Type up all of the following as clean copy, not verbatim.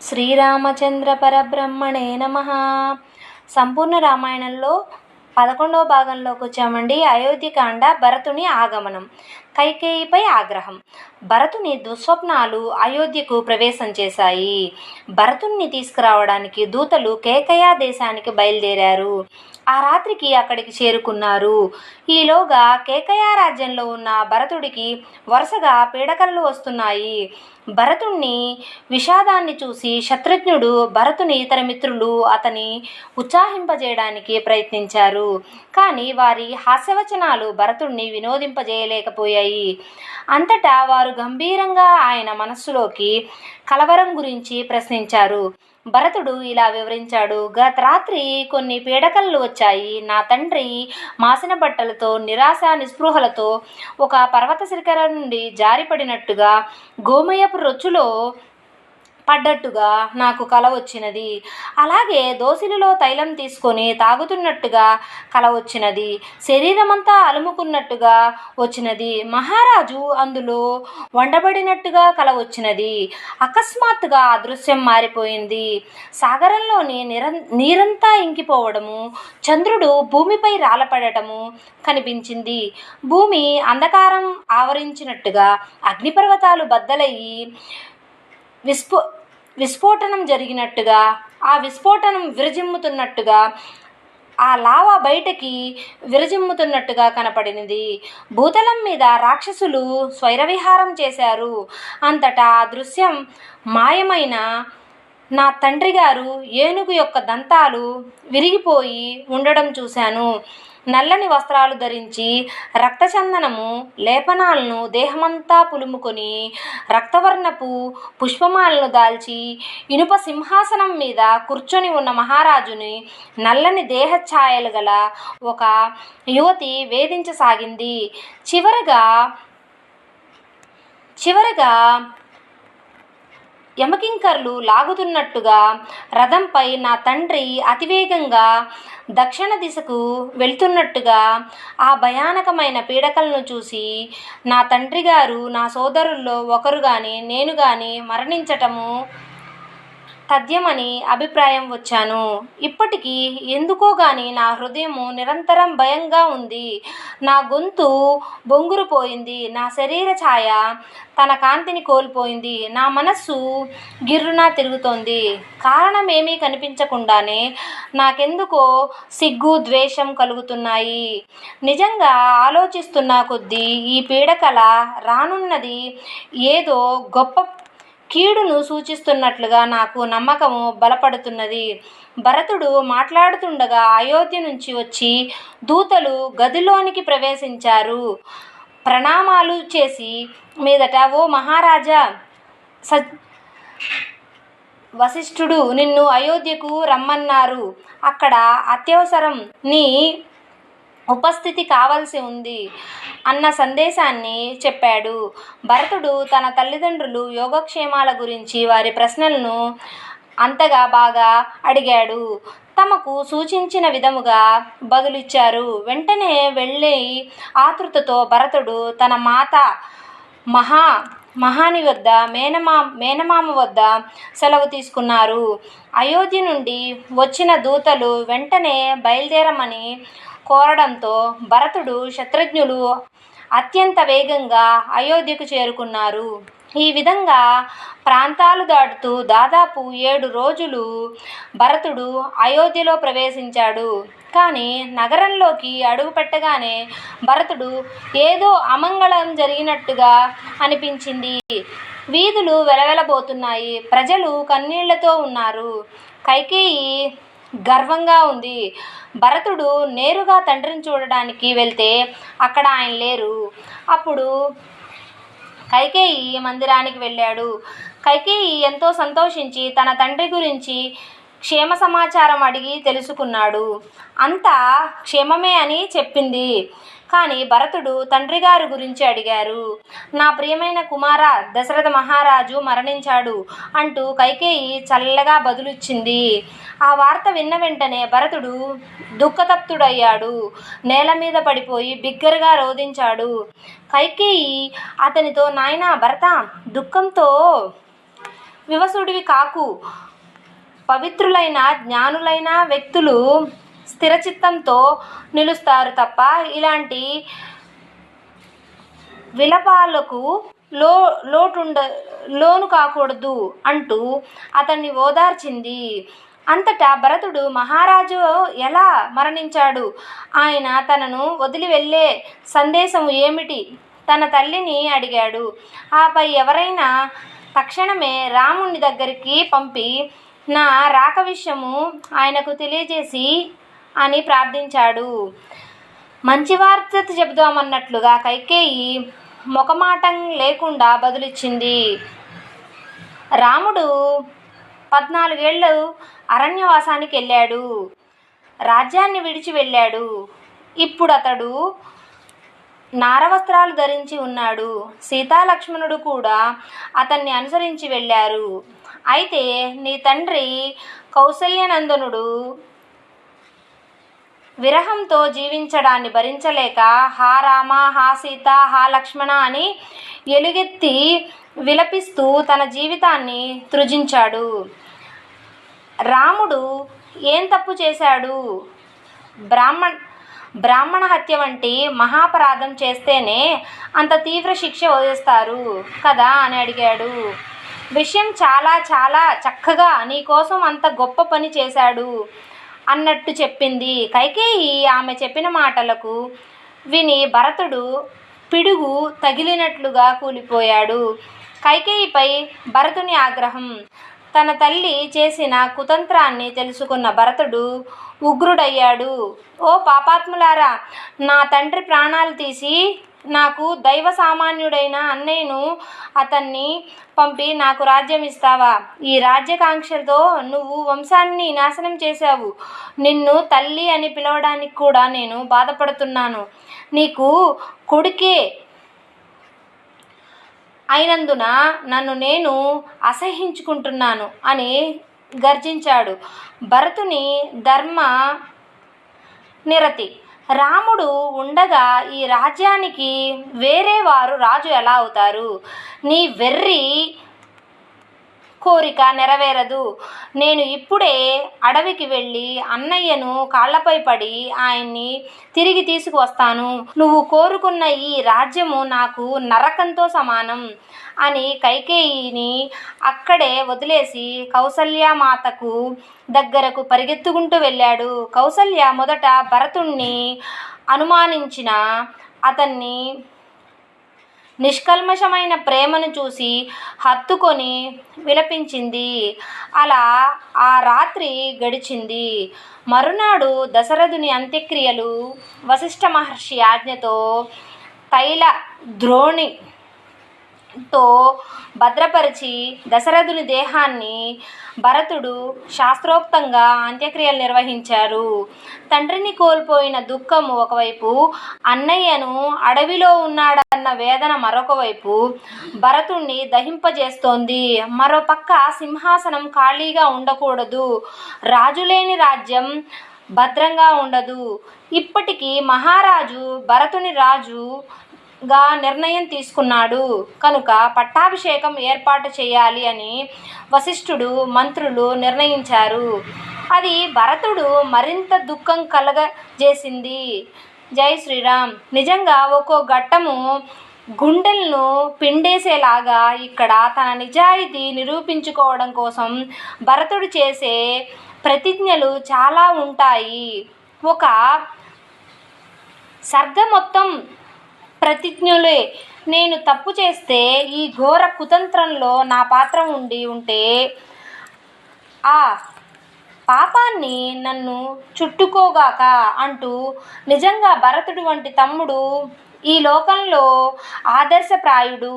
శ్రీరామచంద్ర పరబ్రహ్మణే నమః. సంపూర్ణ రామాయణంలో 11వ భాగంలోకి వచ్చామండి. అయోధ్యకాండ, భరతుని ఆగమనం, కైకేయిపై ఆగ్రహం. భరతుని దుస్వప్నాలు అయోధ్యకు ప్రవేశం చేశాయి. భరతుణ్ణి తీసుకురావడానికి దూతలు కేకయ దేశానికి బయలుదేరారు. ఆ రాత్రికి అక్కడికి చేరుకున్నారు. ఈలోగా కేకయ రాజ్యంలో ఉన్న భరతుడికి వరుసగా పీడకలలు వస్తున్నాయి. భరతుణ్ణి విషాదాన్ని చూసి శత్రుఘ్నుడు, భరతుని ఇతర మిత్రులు అతని ఉత్సాహింపజేయడానికి ప్రయత్నించారు. కానీ వారి హాస్యవచనాలు భరతుణ్ణి వినోదింపజేయలేకపోయాయి. అంతటా వారు గంభీరంగా ఆయన మనస్సులోకి కలవరం గురించి ప్రశ్నించారు. భరతుడు ఇలా వివరించాడు: గత రాత్రి కొన్ని పీడకలలు వచ్చాయి. నా తండ్రి మాసిన బట్టలతో, నిరాశ నిస్పృహలతో ఒక పర్వత శిఖరం నుండి జారిపడినట్టుగా, గోమయపు రొచ్చులో పడ్డట్టుగా నాకు కల వచ్చినది. అలాగే దోసిలిలో తైలం తీసుకొని తాగుతున్నట్టుగా కల వచ్చినది. శరీరమంతా అలుముకున్నట్టుగా వచ్చినది. మహారాజు అందులో వండబడినట్టుగా కల వచ్చినది. అకస్మాత్తుగా ఆ దృశ్యం మారిపోయింది. సాగరంలోని నీరంతా ఇంకిపోవడము, చంద్రుడు భూమిపై రాలపడటము కనిపించింది. భూమి అంధకారం ఆవరించినట్టుగా, అగ్నిపర్వతాలు బద్దలయ్యి విస్ఫోటనం జరిగినట్టుగా, ఆ విస్ఫోటనం విరజిమ్ముతున్నట్టుగా, ఆ లావా బయటకి విరజిమ్ముతున్నట్టుగా కనపడినది. భూతలం మీద రాక్షసులు స్వైరవిహారం చేశారు. అంతటా ఆ దృశ్యం మాయమైన నా తండ్రి గారు ఏనుగు యొక్క దంతాలు విరిగిపోయి ఉండడం చూశాను. నల్లని వస్త్రాలు ధరించి, రక్తచందనము లేపనాలను దేహమంతా పులుముకొని, రక్తవర్ణపు పుష్పమాలను దాల్చి, ఇనుప సింహాసనం మీద కూర్చొని ఉన్న మహారాజుని నల్లని దేహఛాయలు గల ఒక యువతి వేధించసాగింది. చివరగా యమకింకర్లు లాగుతున్నట్టుగా రథంపై నా తండ్రి అతివేగంగా దక్షిణ దిశకు వెళ్తున్నట్టుగా ఆ భయానకమైన పీడకలను చూసి నా తండ్రి గారు, నా సోదరుల్లో ఒకరు గాని నేను గాని మరణించటము తథ్యమని అభిప్రాయం వచ్చాను. ఇప్పటికీ ఎందుకో గాని నా హృదయము నిరంతరం భయంగా ఉంది. నా గొంతు బొంగురుపోయింది. నా శరీర ఛాయ తన కాంతిని కోల్పోయింది. నా మనస్సు గిర్రున తిరుగుతోంది. కారణమేమీ కనిపించకుండానే నాకెందుకో సిగ్గు, ద్వేషం కలుగుతున్నాయి. నిజంగా ఆలోచిస్తున్న కొద్దీ ఈ పీడకల రానున్నది ఏదో గొప్ప కీడును సూచిస్తున్నట్లుగా నాకు నమ్మకము బలపడుతున్నది. భరతుడు మాట్లాడుతుండగా అయోధ్య నుంచి వచ్చి దూతలు గదిలోనికి ప్రవేశించారు. ప్రణామాలు చేసి మీదట, ఓ మహారాజా, వశిష్ఠుడు నిన్ను అయోధ్యకు రమ్మన్నారు. అక్కడ అత్యవసరం నీ ఉపస్థితి కావలసి ఉంది అన్న సందేశాన్ని చెప్పాడు. భరతుడు తన తల్లిదండ్రులు యోగక్షేమాల గురించి వారి ప్రశ్నలను అంతగా బాగా అడిగాడు. తమకు సూచించిన విధముగా బదులిచ్చారు. వెంటనే వెళ్ళి ఆతృతతో భరతుడు తన మాత మహాని వద్ద, మేనమామ వద్ద సెలవు తీసుకున్నారు. అయోధ్య నుండి వచ్చిన దూతలు వెంటనే బయలుదేరమని కోరడంతో భరతుడు, శత్రుఘ్నులు అత్యంత వేగంగా అయోధ్యకు చేరుకున్నారు. ఈ విధంగా ప్రాంతాలు దాటుతూ దాదాపు 7 రోజులు భరతుడు అయోధ్యలో ప్రవేశించాడు. కానీ నగరంలోకి అడుగు పెట్టగానే భరతుడు ఏదో అమంగళం జరిగినట్టుగా అనిపించింది. వీధులు వెలవెలబోతున్నాయి. ప్రజలు కన్నీళ్లతో ఉన్నారు. కైకేయి గర్వంగా ఉంది. భరతుడు నేరుగా తండ్రిని చూడడానికి వెళ్తే అక్కడ ఆయన లేరు. అప్పుడు కైకేయి మందిరానికి వెళ్ళాడు. కైకేయి ఎంతో సంతోషించి తన తండ్రి గురించి క్షేమ సమాచారం అడిగి తెలుసుకున్నాడు. అంతా క్షేమమే అని చెప్పింది. కానీ భరతుడు తండ్రి గారి గురించి అడిగారు. నా ప్రియమైన కుమార, దశరథ మహారాజు మరణించాడు అంటూ కైకేయి చల్లగా బదులిచ్చింది. ఆ వార్త విన్న వెంటనే భరతుడు దుఃఖతప్తుడయ్యాడు. నేల మీద పడిపోయి బిగ్గరగా రోదించాడు. కైకేయి అతనితో, నాయనా భరత, దుఃఖంతో వివసుడివి కాకు. పవిత్రులైన జ్ఞానులైన వ్యక్తులు స్థిరచిత్తంతో నిలుస్తారు తప్ప ఇలాంటి విలపాలకు లోను కాకూడదు అంటూ అతన్ని ఓదార్చింది. అంతటా భరతుడు మహారాజు ఎలా మరణించాడు? ఆయన తనను వదిలి వెళ్ళే సందేశం ఏమిటి? తన తల్లిని అడిగాడు. ఆపై ఎవరైనా తక్షణమే రాముని దగ్గరికి పంపి నా రాక విషయము ఆయనకు తెలియజేసి అని ప్రార్థించాడు. మంచి వార్త చెబుదామన్నట్లుగా కైకేయి మొఖమాటం లేకుండా బదులిచ్చింది. రాముడు 14 ఏళ్ళు అరణ్యవాసానికి వెళ్ళాడు. రాజ్యాన్ని విడిచి వెళ్ళాడు. ఇప్పుడు అతడు నారవస్త్రాలు ధరించి ఉన్నాడు. సీతాలక్ష్మణుడు కూడా అతన్ని అనుసరించి వెళ్ళారు. అయితే నీ తండ్రి కౌసల్యనందనుడు విరహంతో జీవించడాన్ని భరించలేక హా రామ, హా సీత, హా లక్ష్మణ అని ఎలుగెత్తి విలపిస్తూ తన జీవితాన్ని త్యజించాడు. రాముడు ఏం తప్పు చేశాడు? బ్రాహ్మణ హత్య వంటి మహాపరాధం చేస్తేనే అంత తీవ్ర శిక్ష వదిలేస్తారు కదా అని అడిగాడు. విషయం చాలా చాలా చక్కగా నీకోసం అంత గొప్ప పని చేశాడు అన్నట్టు చెప్పింది. కైకేయి ఆమె చెప్పిన మాటలకు విని భరతుడు పిడుగు తగిలినట్లుగా కూలిపోయాడు. కైకేయిపై భరతుని ఆగ్రహం. తన తల్లి చేసిన కుతంత్రాన్ని తెలుసుకున్న భరతుడు ఉగ్రుడయ్యాడు. ఓ పాపాత్ములారా, నా తండ్రి ప్రాణాలు తీసి నాకు దైవ సామాన్యుడైన అన్నయ్యను అతన్ని పంపి నాకు రాజ్యం ఇస్తావా? ఈ రాజ్యకాంక్షతో నువ్వు వంశాన్ని నాశనం చేశావు. నిన్ను తల్లి అని పిలవడానికి కూడా నేను బాధపడుతున్నాను. నీకు కొడుకే అయినందున నన్ను నేను అసహ్యించుకుంటున్నాను అని గర్జించాడు. భరతుని ధర్మ నిరతి. రాముడు ఉండగా ఈ రాజ్యానికి వేరే వారు రాజు ఎలా అవుతారు? నీ వెర్రి కోరిక నెరవేరదు. నేను ఇప్పుడే అడవికి వెళ్ళి అన్నయ్యను కాళ్లపై పడి ఆయన్ని తిరిగి తీసుకువస్తాను. నువ్వు కోరుకున్న ఈ రాజ్యము నాకు నరకంతో సమానం అని కైకేయిని అక్కడే వదిలేసి కౌసల్యమాతకు దగ్గరకు పరిగెత్తుకుంటూ వెళ్ళాడు. కౌసల్య మొదట భరతుణ్ణి అనుమానించిన అతన్ని నిష్కల్మషమైన ప్రేమను చూసి హత్తుకొని విలపించింది. అలా ఆ రాత్రి గడిచింది. మరునాడు దశరథుని అంత్యక్రియలు వశిష్ఠ మహర్షి ఆజ్ఞతో తైల ద్రోణితో భద్రపరిచి దశరథుని దేహాన్ని భరతుడు శాస్త్రోక్తంగా అంత్యక్రియలు నిర్వహించారు. తండ్రిని కోల్పోయిన దుఃఖము ఒకవైపు, అన్నయ్యను అడవిలో ఉన్నాడన్న వేదన మరొక వైపు భరతుణ్ణి దహింపజేస్తోంది. మరోపక్క సింహాసనం ఖాళీగా ఉండకూడదు. రాజులేని రాజ్యం భద్రంగా ఉండదు. ఇప్పటికీ మహారాజు భరతుని రాజుగా నిర్ణయం తీసుకున్నాడు కనుక పట్టాభిషేకం ఏర్పాటు చేయాలి అని వశిష్ఠుడు మంత్రులు నిర్ణయించారు. అది భరతుడు మరింత దుఃఖం కలగజేసింది. జై శ్రీరామ్. నిజంగా ఒక్కో ఘట్టము గుండెలను పిండేసేలాగా ఇక్కడ తన నిజాయితీ నిరూపించుకోవడం కోసం భరతుడు చేసే ప్రతిజ్ఞలు చాలా ఉంటాయి. ఒక సర్గ మొత్తం ప్రతిజ్ఞలే. నేను తప్పు చేస్తే ఈ ఘోర కుతంత్రంలో నా పాత్ర ఉంటే ఆ పాపాన్ని నన్ను చుట్టుకోగాక అంటూ నిజంగా భరతుడు వంటి తమ్ముడు ఈ లోకంలో ఆదర్శప్రాయుడు.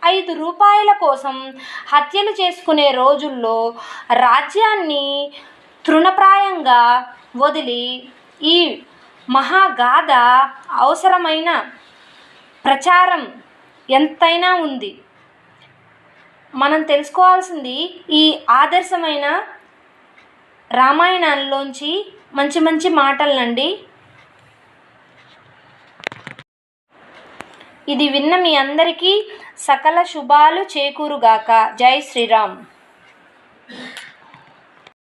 5 రూపాయల కోసం హత్యలు చేసుకునే రోజుల్లో రాజ్యాన్ని తృణప్రాయంగా వదిలి ఈ మహాగాథ అవసరమైన ప్రచారం ఎంతైనా ఉంది. మనం తెలుసుకోవాల్సింది ఈ ఆదర్శమైన రామాయణంలోంచి మంచి మంచి మాటలనండి. ఇది విన్న మీ అందరికీ సకల శుభాలు చేకూరుగాక. జై శ్రీరామ్.